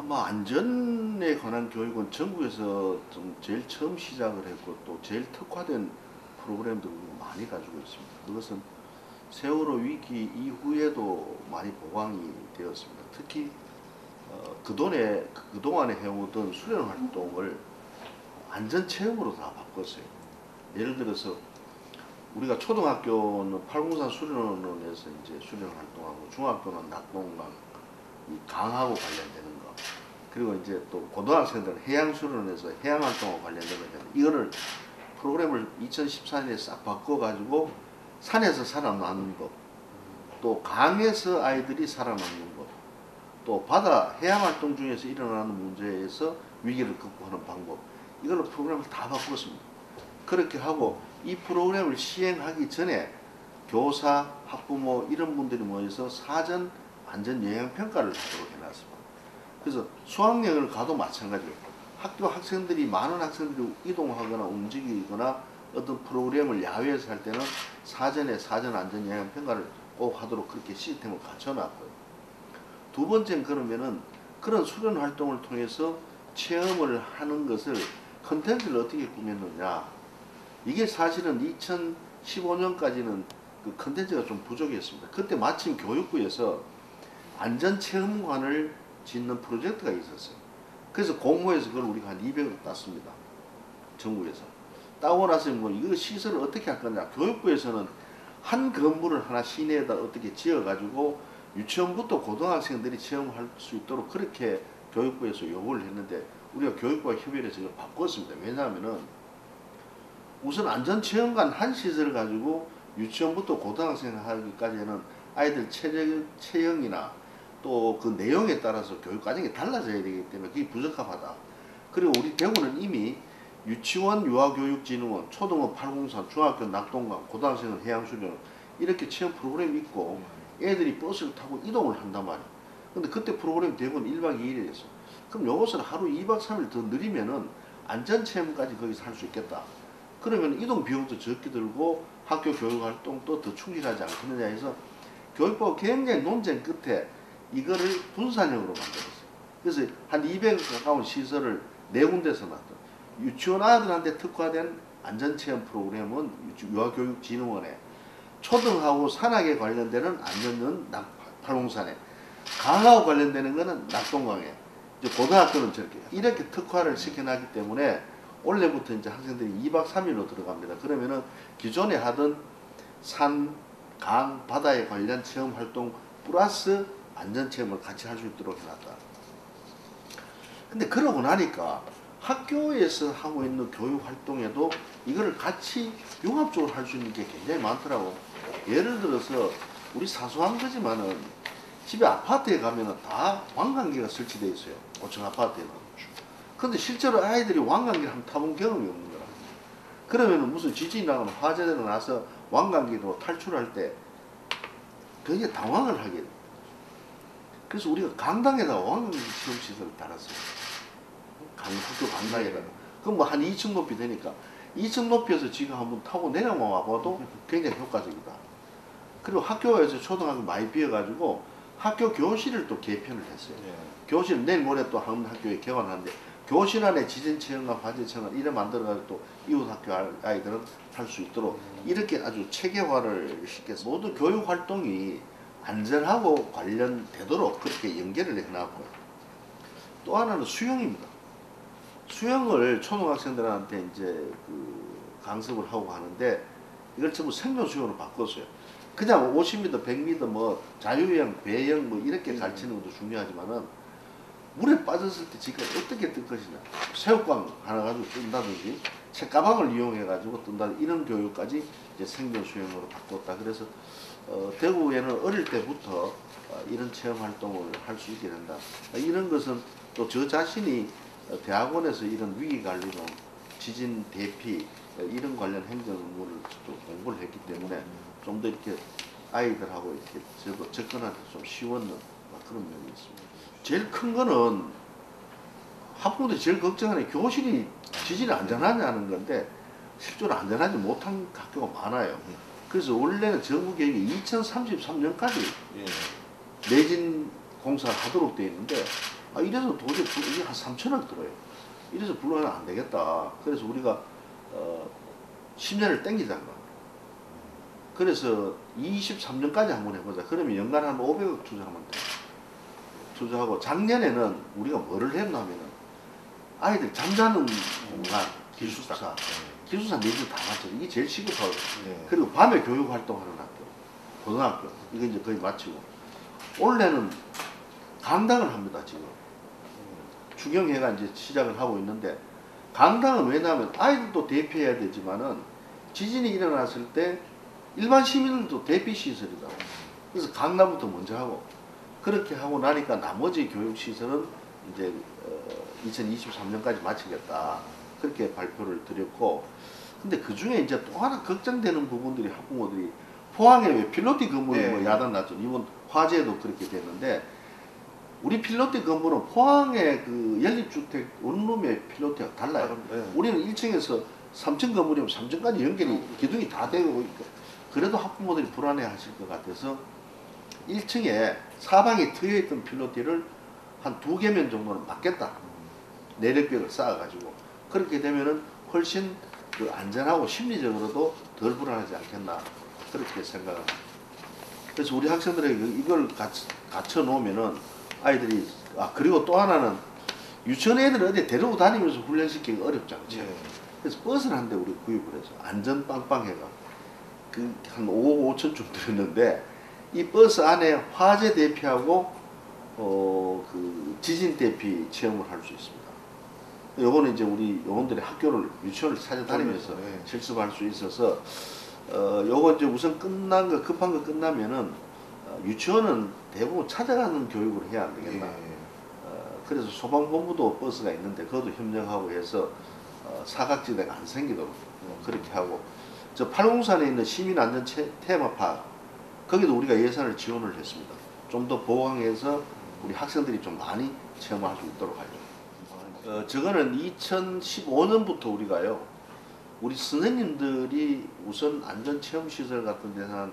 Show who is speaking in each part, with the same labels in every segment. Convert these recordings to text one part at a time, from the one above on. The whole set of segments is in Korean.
Speaker 1: 아마 안전에 관한 교육은 전국에서 좀 제일 처음 시작을 했고 또 제일 특화된 프로그램들을 많이 가지고 있습니다. 그것은 세월호 위기 이후에도 많이 보강이 되었습니다. 특히 그동안에 해오던 수련 활동을 안전 체험으로 다 바꿨어요. 예를 들어서 우리가 초등학교는 팔공산 수련원에서 이제 수련 활동하고 중학교는 낙동강, 이 강하고 관련되는 거, 그리고 이제 또 고등학생들은 해양수련원에서 해양활동하고 관련되는 거, 이거를 프로그램을 2014년에 싹 바꿔가지고 산에서 살아남는 법, 또 강에서 아이들이 살아남는 법, 또 바다 해양활동 중에서 일어나는 문제에서 위기를 극복하는 방법, 이걸로 프로그램을 다 바꿨습니다. 그렇게 하고 이 프로그램을 시행하기 전에 교사, 학부모 이런 분들이 모여서 사전 안전 영향 평가를 하도록 해놨습니다. 그래서 수학여행을 가도 마찬가지예요. 학교 학생들이 많은 학생들이 이동하거나 움직이거나 어떤 프로그램을 야외에서 할 때는 사전에 사전 안전 영향 평가를 꼭 하도록 그렇게 시스템을 갖춰놨고요. 두 번째는 그러면은 그런 수련 활동을 통해서 체험을 하는 것을 컨텐츠를 어떻게 꾸몄느냐. 이게 사실은 2015년까지는 그 컨텐츠가 좀 부족했습니다. 그때 마침 교육부에서 안전체험관을 짓는 프로젝트가 있었어요. 그래서 공모해서 그걸 우리가 한 200을 땄습니다. 전국에서. 따고 나서 뭐 이거 시설을 어떻게 할 거냐. 교육부에서는 한 건물을 하나 시내에다 어떻게 지어가지고 유치원부터 고등학생들이 체험할 수 있도록 그렇게 교육부에서 요구를 했는데 우리가 교육부와 협의를 해서 이걸 바꿨습니다. 왜냐하면은 우선 안전체험관 한 시설을 가지고 유치원부터 고등학생 하기까지는 아이들 체형이나 또 그 내용에 따라서 교육과정이 달라져야 되기 때문에 그게 부적합하다. 그리고 우리 대구는 이미 유치원 유아교육진흥원, 초등원 803, 중학교 낙동강, 고등학생은 해양수련 이렇게 체험 프로그램이 있고 애들이 버스를 타고 이동을 한단 말이에요. 근데 그때 프로그램 대부분 1박 2일이었어. 그럼 요것을 하루 2박 3일 더 늘리면은 안전체험까지 거기서 할 수 있겠다. 그러면 이동 비용도 적게 들고 학교 교육활동도 더 충실하지 않겠느냐 해서 교육부가 굉장히 논쟁 끝에 이거를 분산형으로 만들었어요. 그래서 한 200여 가까운 시설을 4군데서 놨던 유치원 아들한테 특화된 안전체험 프로그램은 유아교육진흥원에, 초등하고 산악에 관련되는 안전은 팔공산에, 강하고 관련되는 거는 낙동강에, 이제 고등학교는 저렇게 이렇게 특화를 시켜놨기 때문에 올해부터 이제 학생들이 2박 3일로 들어갑니다. 그러면은 기존에 하던 산, 강, 바다에 관련 체험 활동 플러스 안전체험을 같이 할 수 있도록 해놨다. 근데 그러고 나니까 학교에서 하고 있는 교육 활동에도 이거를 같이 융합적으로 할 수 있는 게 굉장히 많더라고. 예를 들어서 우리 사소한 거지만은 집에 아파트에 가면은 다 왕관계가 설치되어 있어요. 5층 아파트에는. 근데 실제로 아이들이 왕관계를 한번 타본 경험이 없는 거라. 그러면은 무슨 지진이 나거나 화재가 나서 왕관계로 탈출할 때 굉장히 당황을 하게 돼요. 그래서 우리가 강당에다가 왕관계 체험시설을 달았어요. 학교 강당에다가. 그럼 뭐 한 2층 높이 되니까 2층 높이에서 지금 한번 타고 내려만 와봐도 굉장히 효과적이다. 그리고 학교에서 초등학교 많이 비어가지고 학교 교실을 또 개편을 했어요. 교실 내일 모레 또 한 학교에 개관하는데 교실 안에 지진 체험과 화재 체험을 이래 만들어가지고 또 이웃 학교 아이들은 할 수 있도록 이렇게 아주 체계화를 시켜서 모든 교육 활동이 안전하고 관련되도록 그렇게 연계를 해놨고요. 또 하나는 수영입니다. 수영을 초등학생들한테 이제 그 강습을 하고 하는데 이걸 전부 생존 수영으로 바꿨어요. 그냥 50m, 100m 뭐 자유형, 배영 뭐 이렇게 가르치는 것도 중요하지만은 물에 빠졌을 때 지금 어떻게 뜰 것이냐. 새우깡 하나 가지고 뜬다든지 책가방을 이용해 가지고 뜬다, 이런 교육까지 이제 생존 수영으로 바꿨다. 그래서 대구에는 어릴 때부터 이런 체험 활동을 할 수 있게 된다. 이런 것은 또 저 자신이 대학원에서 이런 위기관리론, 지진 대피 이런 관련 행정 업무를 또 공부를 했기 때문에 좀 더 이렇게 아이들하고 이렇게 접근하기 좀 쉬웠는 그런 면이 있습니다. 제일 큰 거는 학부모들이 제일 걱정하는 교실이 지진이 안전하냐는 건데 실제로 안전하지 못한 학교가 많아요. 그래서 원래는 정부 계획이 2033년까지 내진 공사를 하도록 되어 있는데 이래서 도저히 이게 한 3천억 들어요. 이래서 불러는 안 되겠다. 그래서 우리가 10년을 땡기자는 거야. 그래서 23년까지 한번 해보자. 그러면 연간 한 500억 투자하면 돼. 투자하고 작년에는 우리가 뭐를 했냐면은 아이들 잠자는 공간, 기숙사, 기숙사 내지 다 맞춰. 이게 제일 시급하고. 그리고 밤에 교육 활동하는 학교, 고등학교 이거 이제 거의 마치고 올해는 강당을 합니다 지금. 추경회가 이제 시작을 하고 있는데 강당은 왜냐하면 아이들도 대피해야 되지만은 지진이 일어났을 때 일반 시민들도 대피 시설이다. 그래서 강남부터 먼저 하고 그렇게 하고 나니까 나머지 교육 시설은 이제 2023년까지 마치겠다. 그렇게 발표를 드렸고 근데 그 중에 이제 또 하나 걱정되는 부분들이 학부모들이 포항에 왜 필로티 건물이 뭐 야단 났죠. 이번 화재도 그렇게 됐는데 우리 필로티 건물은 포항의 그 연립주택 원룸의 필로티가 달라요. 우리는 1층에서 3층 건물이면 3층까지 연결이 기둥이 다 되고 있고 그래도 학부모들이 불안해 하실 것 같아서 1층에 사방에 트여있던 필로티를 한 2개면 정도는 막겠다. 내력벽을 쌓아가지고 그렇게 되면은 훨씬 그 안전하고 심리적으로도 덜 불안하지 않겠나 그렇게 생각합니다. 그래서 우리 학생들에게 이걸 갖춰 놓으면은 아이들이 그리고 또 하나는 유치원 애들 어디 데리고 다니면서 훈련시키기 어렵지 않죠. 그래서 버스를 한 대 우리 구입을 해서 안전 빵빵해가 그 한 5억 5천 좀 들었는데 이 버스 안에 화재 대피하고 그 지진 대피 체험을 할 수 있습니다. 요거는 이제 우리 요원들이 학교를 유치원을 찾아다니면서 실습할 수 있어서 요거 이제 우선 끝난 거 급한 거 끝나면은 유치원은 대부분 찾아가는 교육을 해야 안 되겠나. 그래서 소방본부도 버스가 있는데 그것도 협력하고 해서 사각지대가 안 생기도록 그렇게 하고 저 팔공산에 있는 시민안전 테마파크 거기도 우리가 예산을 지원을 했습니다. 좀 더 보강해서 우리 학생들이 좀 많이 체험할 수 있도록 하죠. 저거는 2015년부터 우리가요. 우리 선생님들이 우선 안전체험시설 같은 데는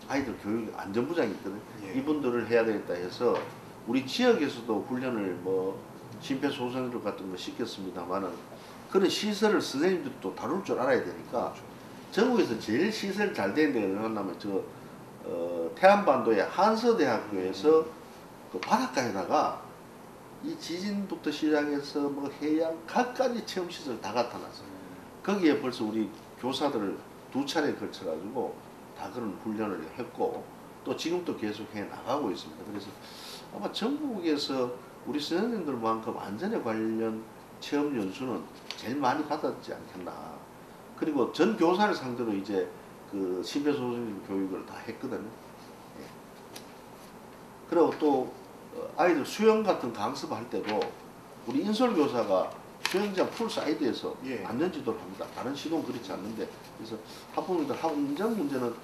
Speaker 1: 아이들 교육 안전부장이 있거든요. 이분들을 해야 되겠다 해서 우리 지역에서도 훈련을 뭐 심폐소생술 같은 거 시켰습니다만은 그런 시설을 선생님들이 또 다룰 줄 알아야 되니까 전국에서 제일 시설 잘 되는 데가 어디 갔냐면 태안반도의 한서대학교에서 그 바닷가에다가 이 지진부터 시작해서 뭐 해양 각가지 체험시설 다 갖다 놨어요. 거기에 벌써 우리 교사들을 2차례에 걸쳐 가지고 다 그런 훈련을 했고 또 지금도 계속 해 나가고 있습니다. 그래서 아마 전국에서 우리 선생님들만큼 안전에 관련 체험 연수는 제일 많이 받았지 않겠나. 그리고 전 교사를 상대로 이제 그 심폐소생술 교육을 다 했거든요. 그리고 또 아이들 수영 같은 강습할 때도 우리 인솔교사가 수영장 풀 사이드에서 안전지도를 합니다. 다른 시도는 그렇지 않는데 그래서 학부모들 안전 문제는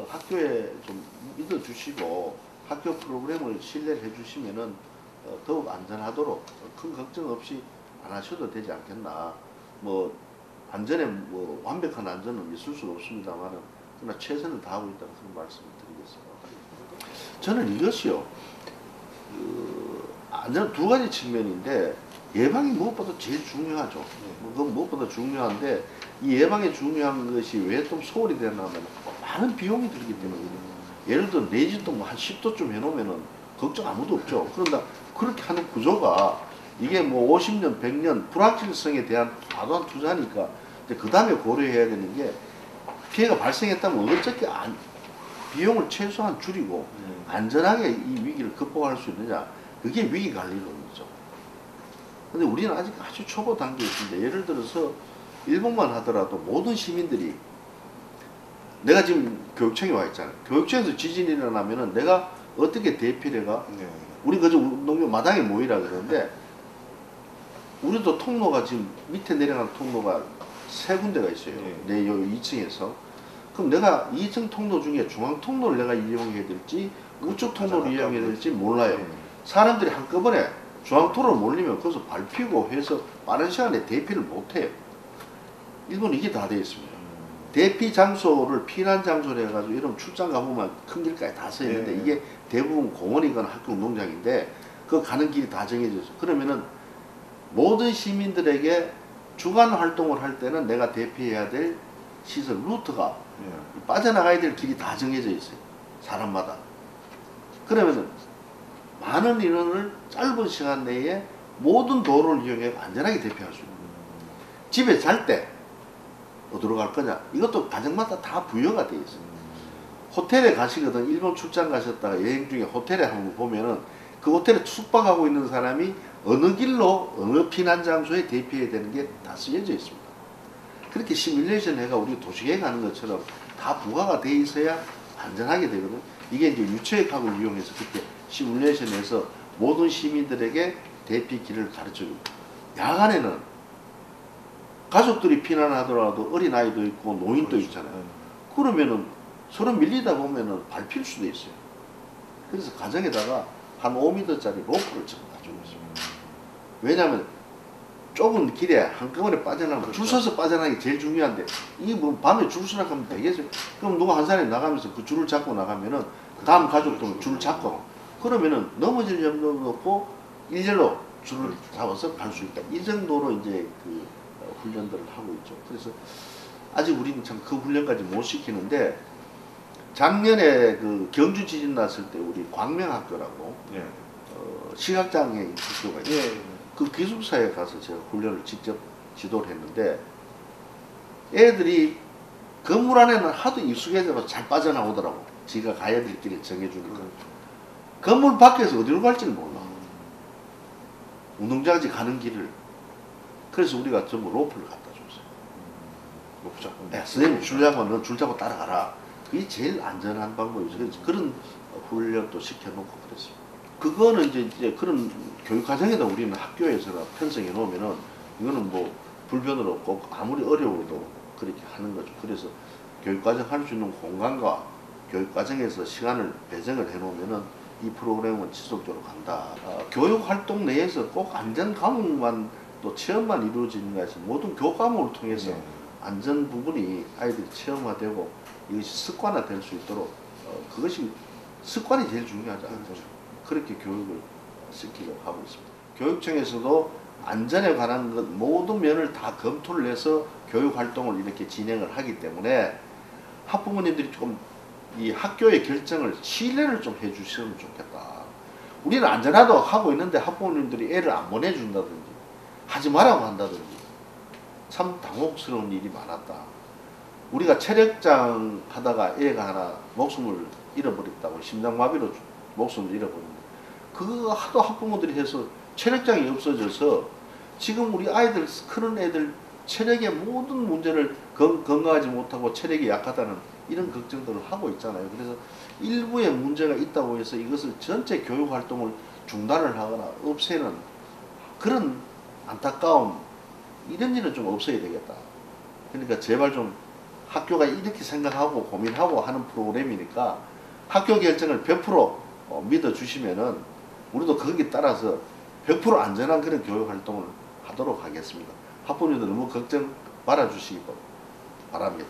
Speaker 1: 학교에 좀 믿어주시고 학교 프로그램을 신뢰를 해주시면은 더욱 안전하도록 큰 걱정 없이 안 하셔도 되지 않겠나. 뭐 안전에 뭐 완벽한 안전은 있을 수는 없습니다만은 그러나 최선을 다하고 있다는 그런 말씀을 드리겠습니다. 저는 이것이요. 안전 두 가지 측면인데 예방이 무엇보다 제일 중요하죠. 그건 무엇보다 중요한데 이 예방이 중요한 것이 왜 좀 소홀히 되냐면 많은 비용이 들기 때문이거든요. 예를 들어 내지도 뭐 한 10도쯤 해놓으면은 걱정 아무도 없죠. 그런데 그렇게 하는 구조가 이게 뭐 50년, 100년 불확실성에 대한 과도한 투자니까 그 다음에 고려해야 되는 게 피해가 발생했다면 어떻게 비용을 최소한 줄이고 안전하게 이 위기를 극복할 수 있느냐. 그게 위기관리론이죠. 근데 우리는 아직 아주 초보 단계에 있습니다. 예를 들어서 일본만 하더라도 모든 시민들이 내가 지금 교육청에 와 있잖아요. 교육청에서 지진이 일어나면은 내가 어떻게 대피를 해가 우리 그저 운동교 마당에 모이라 그러는데 우리도 통로가 지금 밑에 내려가는 통로가 3군데가 있어요. 내 요 2층에서. 그럼 내가 2층 통로 중에 중앙 통로를 내가 이용해야 될지 우측 통로를 이용해야 될지 몰라요. 사람들이 한꺼번에 중앙 통로로 몰리면 거기서 밟히고 해서 빠른 시간에 대피를 못해요. 일본은 이게 다 되어 있습니다. 대피 장소를 피난 장소로 해가지고 이런 출장 가보면 큰 길까지 다 써 있는데 이게 대부분 공원이거나 학교 운동장인데 그 그 가는 길이 다 정해져 있어요. 그러면은 모든 시민들에게 주간 활동을 할 때는 내가 대피해야 될 시설 루트가 빠져나가야 될 길이 다 정해져 있어요. 사람마다. 그러면은 많은 인원을 짧은 시간 내에 모든 도로를 이용해 안전하게 대피할 수 있는 거예요. 집에 잘 때 어디로 갈 거냐? 이것도 가정마다 다 부여가 돼 있어요. 호텔에 가시거든. 일본 출장 가셨다가 여행 중에 호텔에 한번 보면은 그 호텔에 숙박하고 있는 사람이 어느 길로 어느 피난 장소에 대피해야 되는 게 다 쓰여져 있습니다. 그렇게 시뮬레이션 해가 우리 도시계획 하는 것처럼 다 부과가 돼 있어야 안전하게 되거든. 이게 이제 유체역학을 이용해서 그렇게 시뮬레이션해서 모든 시민들에게 대피길을 가르쳐주고, 야간에는 가족들이 피난하더라도 어린아이도 있고 노인도
Speaker 2: 그렇죠.
Speaker 1: 있잖아요. 그러면은 서로 밀리다 보면은 밟힐 수도 있어요. 그래서 가정에다가 한 5m짜리 로프를 지금 가지고 있습니다. 왜냐하면 좁은 길에 한꺼번에 빠져나가면
Speaker 2: 그렇죠.
Speaker 1: 줄 서서 빠져나가는 게 제일 중요한데, 이게 뭐 밤에 줄 서나 가면 되겠어요? 그럼 누가 한 사람이 나가면서 그 줄을 잡고 나가면은 다음 가족도 줄을 잡고, 그러면은 넘어질 염려도 없고 일렬로 줄을 잡아서 갈 수 있다. 이 정도로 이제 그 훈련들을 하고 있죠. 그래서 아직 우리는 참 그 훈련까지 못 시키는데, 작년에 그 경주 지진 났을 때 우리 광명학교라고
Speaker 2: 예.
Speaker 1: 시각장애 학교가 있어요.
Speaker 2: 예.
Speaker 1: 그 기숙사에 가서 제가 훈련을 직접 지도를 했는데, 애들이 건물 안에는 하도 익숙해져서 잘 빠져나오더라고. 지가 가야 될 길을 정해주니까. 건물 밖에서 어디로 갈지를 몰라. 운동장까지 가는 길을. 그래서 우리가 전부 로프를 갖다 줬어요.
Speaker 2: 로프 잡고.
Speaker 1: 네, 선생님 줄 잡고 너 줄 잡고 따라가라. 그게 제일 안전한 방법이죠. 그래서 그런 훈련도 시켜놓고 그랬습니다. 그거는 이제 그런 교육 과정에다 우리는 학교에서나 편성해 놓으면은 이거는 뭐 불변으로 꼭 아무리 어려워도 그렇게 하는 거죠. 그래서 교육 과정 할 수 있는 공간과 교육 과정에서 시간을 배정을 해 놓으면은 이 프로그램은 지속적으로 간다. 교육 활동 내에서 꼭 안전 과목만 또 체험만 이루어지는 것이 모든 교과목을 통해서
Speaker 2: 예.
Speaker 1: 안전 부분이 아이들이 체험화되고 이것이 습관화될 수 있도록 그것이 습관이 제일 중요하지 않죠.
Speaker 2: 그렇죠.
Speaker 1: 그렇게 교육을 시키려고 하고 있습니다. 교육청에서도 안전에 관한 것 모든 면을 다 검토를 해서 교육 활동을 이렇게 진행을 하기 때문에 학부모님들이 조금 이 학교의 결정을 신뢰를 좀 해주시면 좋겠다. 우리는 안전하다고 하고 있는데 학부모님들이 애를 안 보내준다든지 하지 말라고 한다든지 참 당혹스러운 일이 많았다. 우리가 체력장 하다가 애가 하나 목숨을 잃어버렸다고, 심장마비로 목숨을 잃어버렸는데 그거 하도 학부모들이 해서 체력장이 없어져서 지금 우리 아이들, 크는 애들 체력의 모든 문제를 건강하지 못하고 체력이 약하다는 이런 걱정들을 하고 있잖아요. 그래서 일부의 문제가 있다고 해서 이것을 전체 교육 활동을 중단을 하거나 없애는 그런 안타까움, 이런 일은 좀 없어야 되겠다. 그러니까 제발 좀 학교가 이렇게 생각하고 고민하고 하는 프로그램이니까 학교 결정을 100% 믿어주시면은 우리도 거기에 따라서 100% 안전한 그런 교육 활동을 하도록 하겠습니다. 학부모님들 너무 걱정 말아주시기 바랍니다.